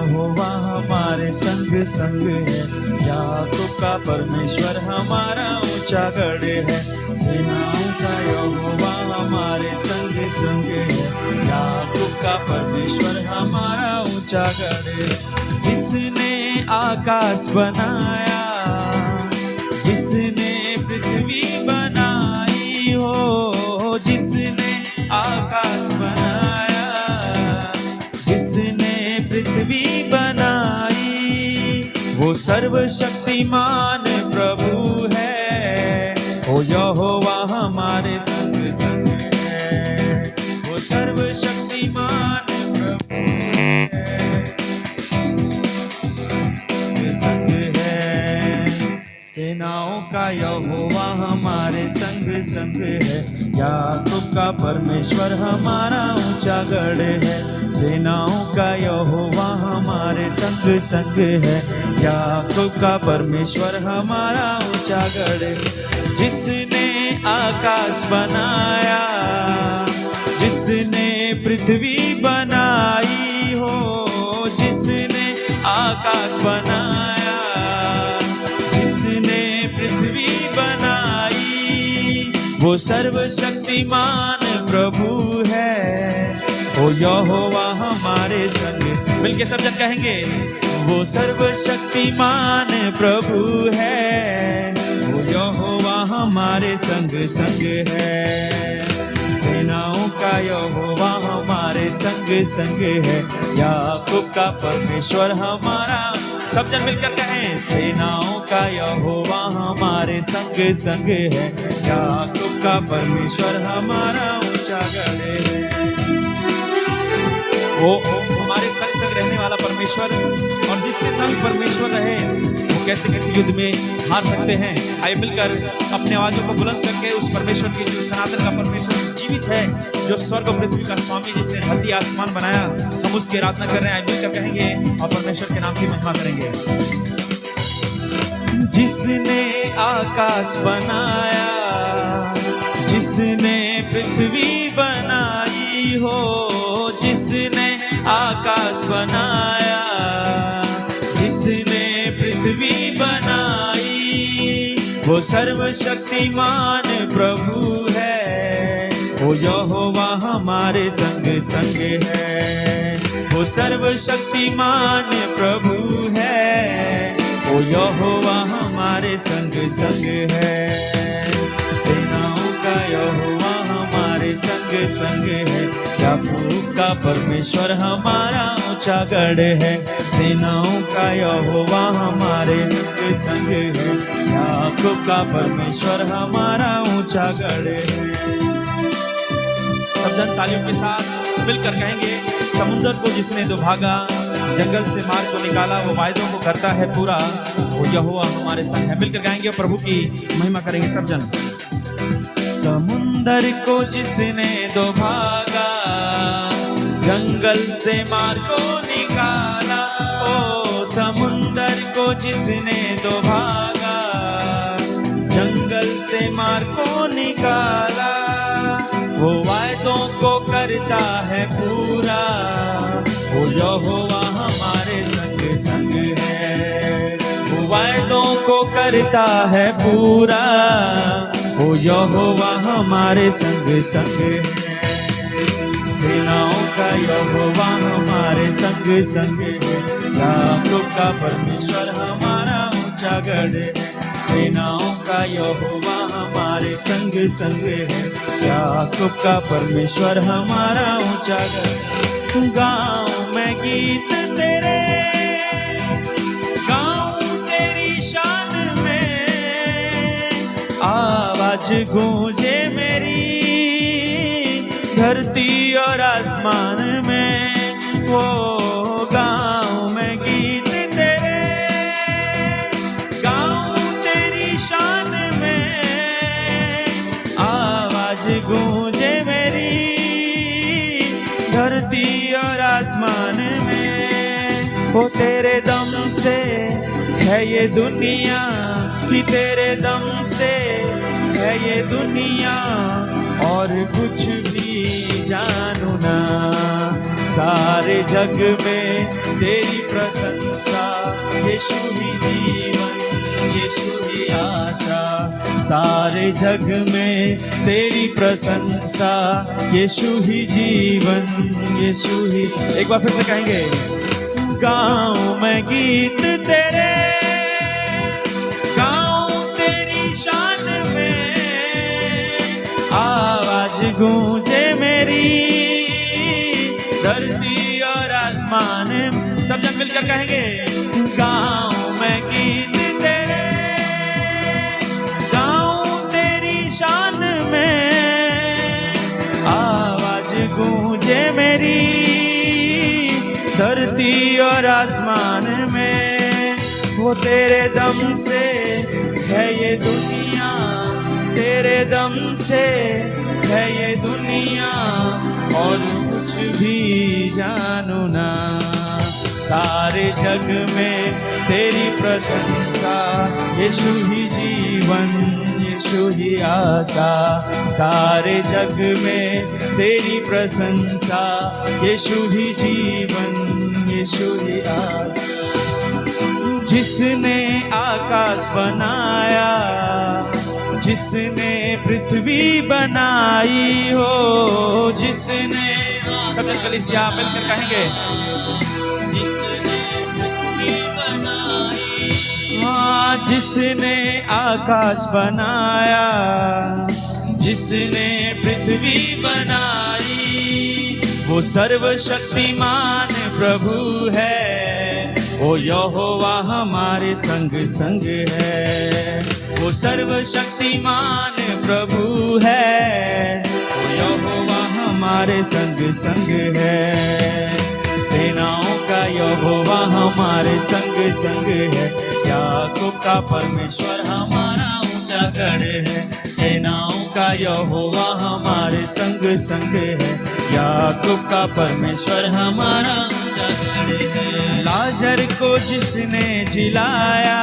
यहोवा हमारे संग संग है, याकूब का परमेश्वर हमारा ऊंचा गढ़ है। सेनाओं का यहोवा हमारे संग संग है, याकूब का परमेश्वर हमारा ऊंचा गढ़ है। जिसने आकाश बनाया, जिसने पृथ्वी बनाई हो, जिसने आकाश बनाया, जिसने पृथ्वी बनाई, वो सर्वशक्तिमान प्रभु है। ओ यहोवा हमारे संग संग है, वो सर्वशक्तिमान प्रभु है, संग है। सेनाओं का यहोवा हमारे संग संग है, याकूब का परमेश्वर हमारा ऊंचा गढ़ है। सेनाओं का यहोवा हमारे संग संग है, याकूब का परमेश्वर हमारा ऊंचा गढ़ है। जिसने आकाश बनाया, जिसने पृथ्वी बनाई हो, जिसने आकाश बनाया, जिसने पृथ्वी बनाई, वो सर्वशक्तिमान प्रभु है। ओ यहोवा हमारे संग, मिलके सब जन कहेंगे, वो सर्वशक्तिमान प्रभु है। ओ यहोवा हमारे संग संग है, सेनाओं का यहोवा हमारे संग संग है, याकूब का परमेश्वर हमारा, सब जन मिलकर कहें, सेनाओं का यहोवा हमारे संग संग है, याकूब का परमेश्वर हमारा ऊंचा गढ़ है। वो हमारे संग संग रहने वाला परमेश्वर, और जिसके संग परमेश्वर रहे वो कैसे कैसे युद्ध में हार सकते हैं। आइए मिलकर अपने आवाजों को बुलंद करके उस परमेश्वर की, जो सनातन का परमेश्वर जीवित है, जो स्वर्ग और पृथ्वी का स्वामी, जिसने धरती आसमान बनाया, हम उसकी आराधना कर रहे हैं। मिलकर कहेंगे और परमेश्वर के नाम की महिमा करेंगे। जिसने आकाश बनाया, जिसने पृथ्वी बनाई हो, जिसने आकाश बनाया, जिसने पृथ्वी बनाई, वो सर्वशक्तिमान प्रभु है। वो यहोवा हमारे संग संग है, वो सर्वशक्तिमान प्रभु है। वो यहोवा हमारे संग संग है, सेनाओं का यहोवा हमारे संग संग है, याकूब का परमेश्वर हमारा ऊंचा गढ़ है। सेनाओं का यहोवा हमारे संग संग है, याकूब का परमेश्वर हमारा ऊंचा गढ़ है। सब जन तालियों के साथ मिलकर कहेंगे, समुद्र को जिसने दुभागा, जंगल से मार्ग को निकाला, वो वायदों को करता है पूरा, वो यहोवा हमारे संग है। मिलकर गाएंगे और प्रभु की महिमा करेंगे सब जन। समुंदर को जिसने दुभागा, जंगल से मार्ग को निकाला, ओ समुंदर को जिसने दुभागा, जंगल से मार्ग को निकाला, वो वायदों को करता है पूरा, वो यहोवा हमारे संग संग है। वो वायदों को करता है पूरा, वो यहोवा हमारे संग संग है। सेनाओं का यहोवा हमारे संग संग है, याकूब का परमेश्वर हमारा ऊंचा गढ़ है। सेनाओं का यहोवा हमारे संग संग है, याकूब का परमेश्वर हमारा ऊंचा गढ़। गाँव में गीत तेरे, गाँव तेरी शान में, आवाज गूंजे मेरी धरती और आसमान में। वो गाँव में गीत तेरे, गाँव तेरी शान में, आवाज गूंजे मेरी धरती और आसमान में। वो तेरे दम से है ये दुनिया, कि तेरे दम से है ये दुनिया, और कुछ भी जानू ना। सारे जग में तेरी प्रशंसा, यीशु ही जीवन, यीशु ही आशा। सारे जग में तेरी प्रशंसा, यीशु ही जीवन, यीशु ही। एक बार फिर से कहेंगे, गाऊं मैं गीत तेरे, गाऊं तेरी शान में, आवाज गूंजे मेरी धरती और आसमान। सब जन मिलकर कहेंगे, गाऊं मैं गीत तेरे, गाऊं तेरी शान में, आवाज गूंजे मेरी धरती और आसमान में। वो तेरे दम से है ये दुनिया, तेरे दम से है ये दुनिया, और कुछ भी जानू ना। सारे जग में तेरी प्रशंसा, यीशु ही जीवन, यीशु ही आशा। सारे जग में तेरी प्रशंसा, यीशु ही जीवन, यीशु ही आशा। जिसने आकाश बनाया, जिसने पृथ्वी बनाई हो, जिसने, सब जन कलीसिया मिलकर कहेंगे, जिसने पृथ्वी बनाई, हाँ जिसने आकाश बनाया, जिसने पृथ्वी बनाई, वो सर्वशक्तिमान प्रभु है। वो यहोवा हमारे संग संग है, वो सर्वशक्तिमान प्रभु है। वो यहोवा हमारे संग संग है, सेनाओं का यहोवा हमारे संग संग है। याकूब का परमेश्वर हमारा ऊंचा गढ़ है, सेनाओं का यहोवा हमारे संग संग है। याकूब का परमेश्वर हमारा ऊंचा गढ़ है। लाजर को जिसने जिलाया,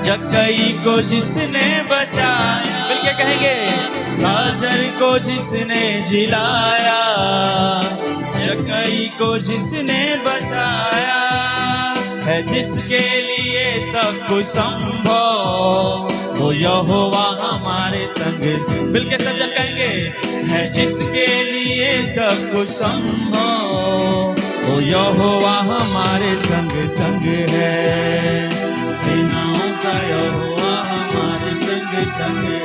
जक्कई को जिसने बचाया, मिलके कहेंगे, लाजर को जिसने जिलाया, जक्कई को जिसने बचाया, है जिसके लिए सब कुछ संभव, वो यहोवा हमारे संग। मिलके सब जन कहेंगे, है जिसके लिए सब कुछ संभव, वो यहोवा हमारे संग संग है। सेनाओं का यहोवा हमारे संग संग है।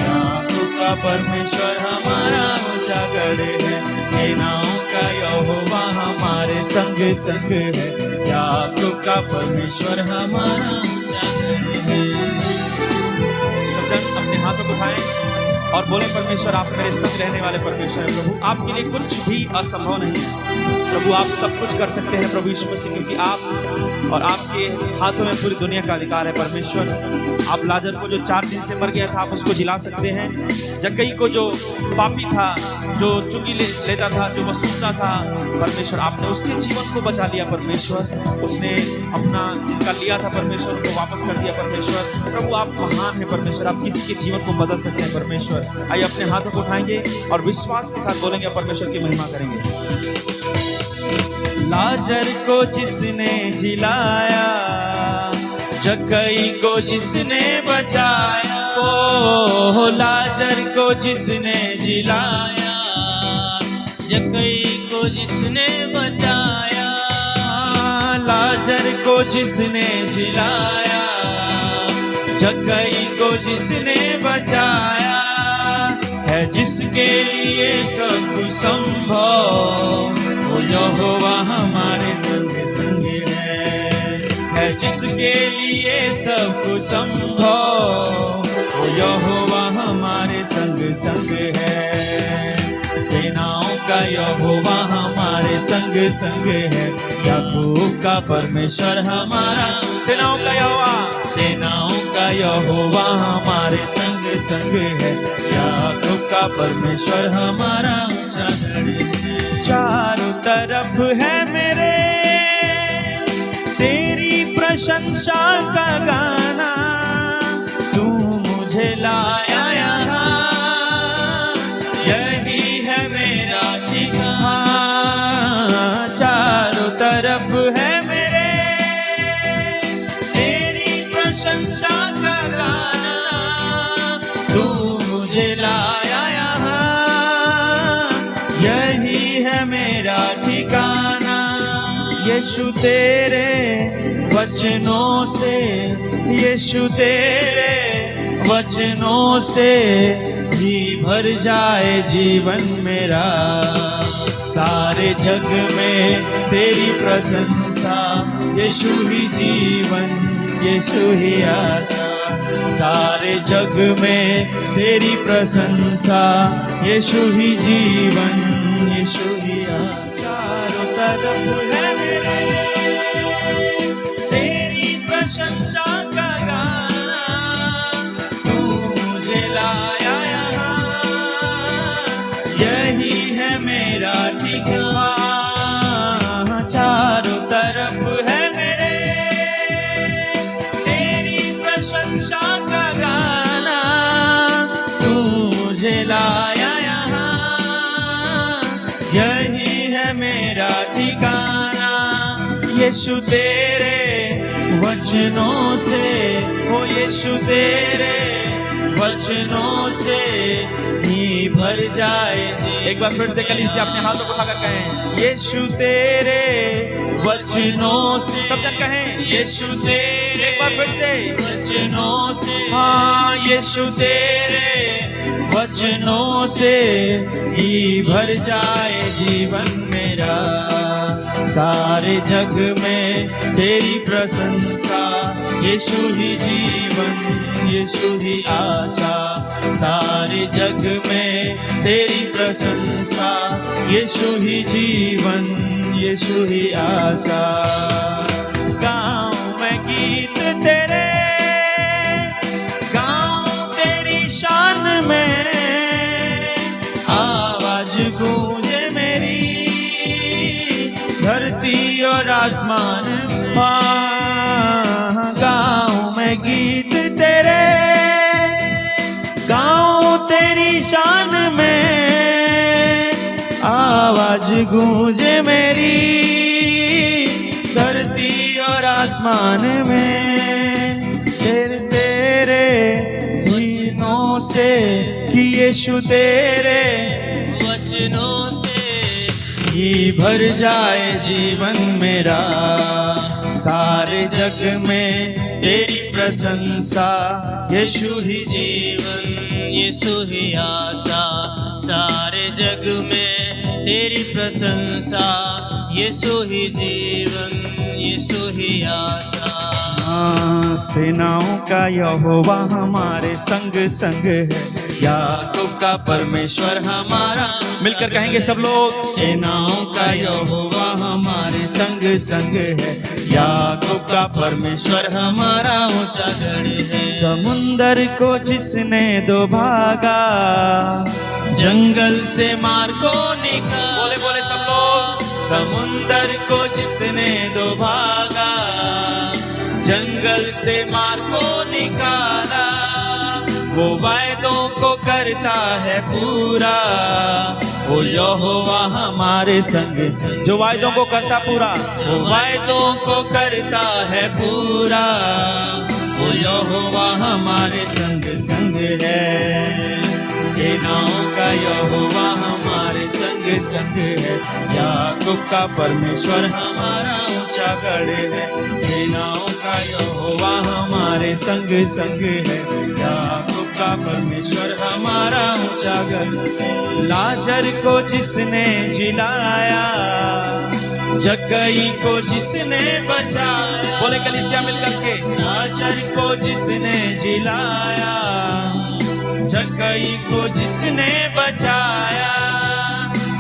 याकूब का परमेश्वर हमारा ऊंचा गढ़ है, सेनाओं का यहोवा हमारे संग संग है। याकूब का परमेश्वर हमारा ऊंचा गढ़ है। सब जन अपने हाथों को उठाएं और बोले, परमेश्वर आप मेरे संग रहने वाले परमेश्वर है। प्रभु आपके लिए कुछ भी असंभव नहीं है। प्रभु आप सब कुछ कर सकते हैं प्रभु यीशु मसीह, क्योंकि आप और आपके हाथों में पूरी दुनिया का अधिकार है। परमेश्वर आप लाजर को जो 4 दिन से मर गया था, आप उसको जिला सकते हैं। जक्कई को जो पापी था, जो चुंगी लेता था, जो वसूलता था, परमेश्वर आपने उसके जीवन को बचा लिया। परमेश्वर उसने अपना कर लिया था, परमेश्वर उनको वापस कर दिया। परमेश्वर प्रभु आप महान है। परमेश्वर आप किसी के जीवन को बदल सकते हैं। परमेश्वर आइए अपने हाथों को उठाएंगे और विश्वास के साथ बोलेंगे, परमेश्वर की महिमा करेंगे। लाजर को जिसने जिलाया, जक्कई को जिसने बचाया, ओ लाजर को जिसने जिलाया, जक्कई को जिसने बचाया, लाजर को जिसने जिलाया, जक्कई को जिसने बचाया, है जिसके लिए सब कुछ संभव, वो यहोवा हमारे संग संग है जिसके लिए सब कुछ संभव, वो यहोवा हमारे संग संग है। सेनाओं का यहोवा हमारे संग संग है। याकूब का परमेश्वर हमारा, सेनाओं का यहोवा, सेनाओं का यहोवा हमारे संग संग है। याकूब का परमेश्वर हमारा ऊंचा गढ़ है। चारों तरफ है मेरे तेरी प्रशंसा का गाना, तू मुझे लाया यहाँ, यही है मेरा ठिकाना। यही है मेरा ठिकाना। यीशु तेरे वचनों से, यीशु तेरे वचनों से ही भर जाए जीवन मेरा। सारे जग में तेरी प्रशंसा, यीशु ही जीवन, यीशु ही आशा। सारे जग में तेरी प्रशंसा, यीशु ही जीवन, यीशु ही आशा। चारों तरफ है तेरी प्रशंसा का गाना, तू मुझे लाया यहाँ, यही है मेरा ठिकाना। चारों तरफ है मेरे तेरी प्रशंसा का गाना, तू मुझे लाया यहाँ, यही है मेरा ठिकाना। यीशु तेरे वचनों से, ओ यीशु तेरे वचनों से ही भर जाए। एक बार फिर से कलीसिया अपने हाथों को उठाकर कहें, यीशु तेरे वचनों से। सब जन कहें, यीशु तेरे, एक बार फिर से, वचनों से। हाँ, यीशु तेरे वचनों से ही भर जाए जीवन मेरा। सारे जग में तेरी प्रशंसा, यीशु ही जीवन, यीशु ही आशा। सारे जग में तेरी प्रशंसा, यीशु ही जीवन, यीशु ही आशा। गाऊं मैं गीत तेरे, गाऊं तेरी शान में, आवाज गूंजे मेरी धरती और आसमान में। गाऊं मैं गीत तेरे, गाऊं तेरी शान में, आवाज गूंजे मेरी धरती और आसमान में। फिर तेरे वचनों से, कि यीशु तेरे वचनों से ही भर जाए जीवन मेरा। सारे जग में तेरी प्रशंसा, यीशु ही जीवन, यीशु ही आशा। सारे जग में तेरी प्रशंसा, यीशु ही जीवन, यीशु ही आशा। सेनाओं का यहोवा हमारे संग संग है, याकूब का परमेश्वर हमारा। मिलकर कहेंगे सब लोग, सेनाओं का यहोवा हमारे संग संग है, याकूब का परमेश्वर हमारा ऊंचा गढ़ है। समुंदर को जिसने दो भागा, जंगल से मार को निकाला। बोले बोले सब लोग, समुंदर को जिसने दो भागा, जंगल से मार को निकाला। वो वायदों को करता है पूरा, वो यहोवा हमारे संग। जो वायदों को करता पूरा, वो वायदों को करता है पूरा, वो यहोवा हमारे संग संग है। सेनाओं का यहोवा हमारे संग संग है, याकूब का परमेश्वर हमारा ऊंचा गढ़ है। सेनाओं का यहोवा हमारे संग संग है, याकूब का परमेश्वर हमारा ऊंचा गढ़ है। लाजर को जिसने जिलाया, जक्कई को जिसने बचाया। बोले कलीसिया मिलकर के, लाजर को जिसने जिलाया, जक्कई को जिसने बचाया।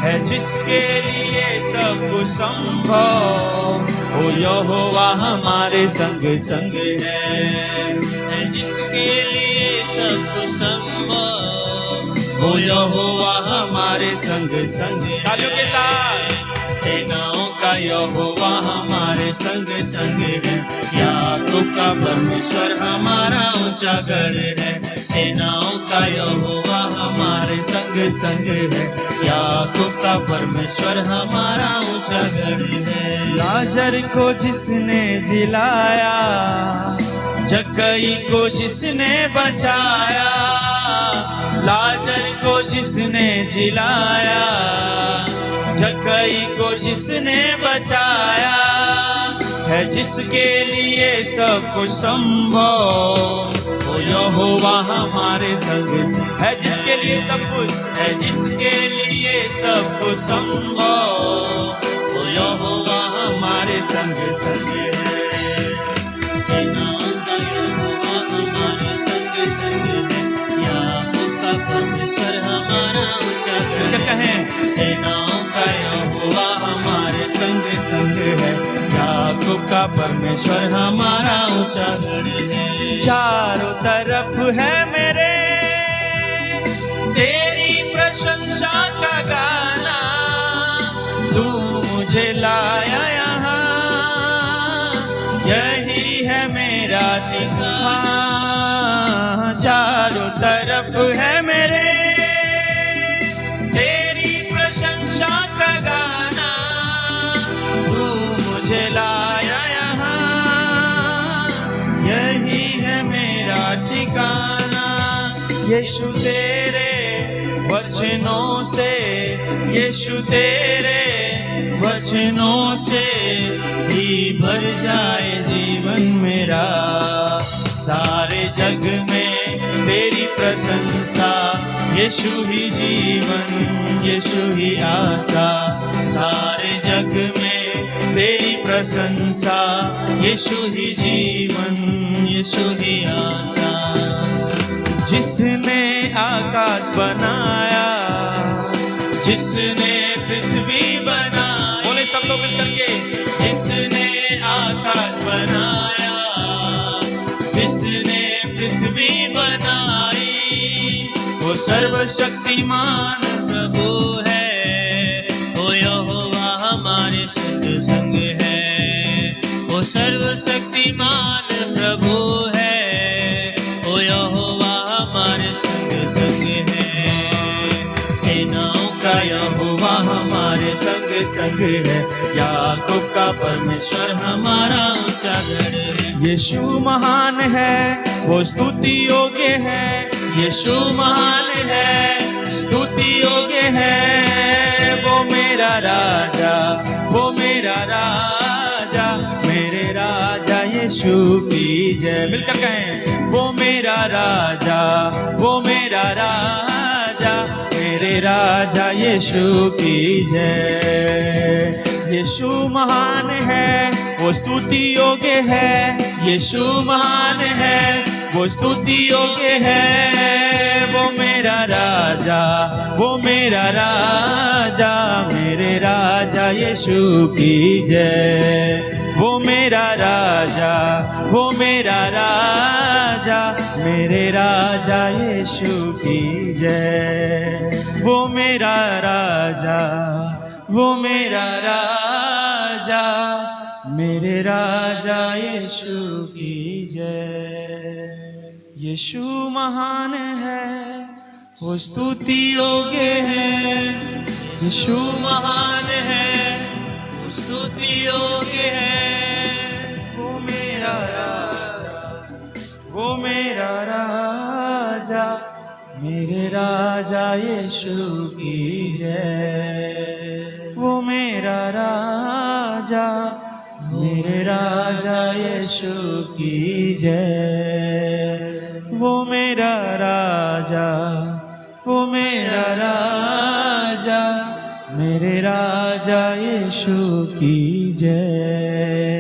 है जिसके लिए सब कुछ संभव, वो यहोवा हमारे संग संग है। जिसके लिए सब कुछ संभव, वो यहोवा हमारे संग संग। तालियों के साथ, सेनाओं का यहोवा हमारे संग संग है, याकूब का परमेश्वर हमारा ऊंचा गढ़ है। सेनाओं का यहोवा हमारे संग संग है, याकूब का परमेश्वर हमारा ऊंचा गढ़ है। लाजर को जिसने जिलाया, जक्कई को जिसने बचाया। लाजर को जिसने जिलाया, जक्कई को जिसने बचाया, है जिसके लिए सब कुछ संभव, वो यहोवा हमारे संग है। जिसके लिए सब कुछ है, जिसके लिए सब कुछ संभव, वो यहोवा हमारे संग संग है। सेनाओं का यहोवा हमारे संग संग है, याकूब का परमेश्वर हमारा ऊंचा गढ़ है। सेनाओं का यहोवा हमारे संग संग है, याकूब का परमेश्वर हमारा ऊंचा गढ़ है। चारों तरफ है मेरे तेरी प्रशंसा का गाना, तू मुझे लाया यहाँ, यही है मेरा ठिकाना। चारों तरफ है मेरे तेरी प्रशंसा का गाना, तू मुझे लाया यहाँ, यही है मेरा ठिकाना। यीशु तेरे वचनों से, यीशु तेरे वचनों से ही भर जाए जीवन मेरा। सारे जग में तेरी प्रशंसा, यीशु ही जीवन, यीशु ही आशा। सारे जग में तेरी प्रशंसा, यीशु ही जीवन, यीशु ही आशा। जिसने आकाश बनाया, जिसने पृथ्वी बनाई, बोले सब लोग मिलकर के, जिसने आकाश बनाया, जिसने पृथ्वी बनाई, वो सर्वशक्तिमान प्रभु है, वो यहोवा हमारे संग संग है। वो सर्वशक्तिमान प्रभु है, वो यहोवा हमारे संग संग है। सेनाओं का यहोवा हमारे संग संग है, याकूब का परमेश्वर हमारा ऊंचा गढ़ है। यीशु महान है, वो स्तुति योग्य है। यीशु महान है, स्तुति योग्य है। वो मेरा राजा, वो मेरा राजा, मेरे राजा यीशु की जय। मिलकर कहें, वो मेरा राजा, वो मेरा राजा, मेरे राजा यीशु की जय। यीशु महान है, वो स्तुति योग्य है। यीशु महान है, वो स्तुति योग्य है। वो मेरा राजा, वो मेरा राजा, मेरे राजा यीशु की जय। वो मेरा राजा, वो मेरा राजा, मेरे राजा यीशु की जय। वो मेरा राजा, वो मेरा राजा, मेरे राजा यीशु की जय। यीशु महान है, वो स्तुति योग्य है। यीशु महान है, वो स्तुति योग्य है। वो मेरा राजा, वो मेरा राजा, मेरे राजा यीशु की जय। वो मेरा राजा, मेरे राजा यीशु की जय। वो मेरा राजा, वो मेरा राजा, मेरे राजा यीशु की जय।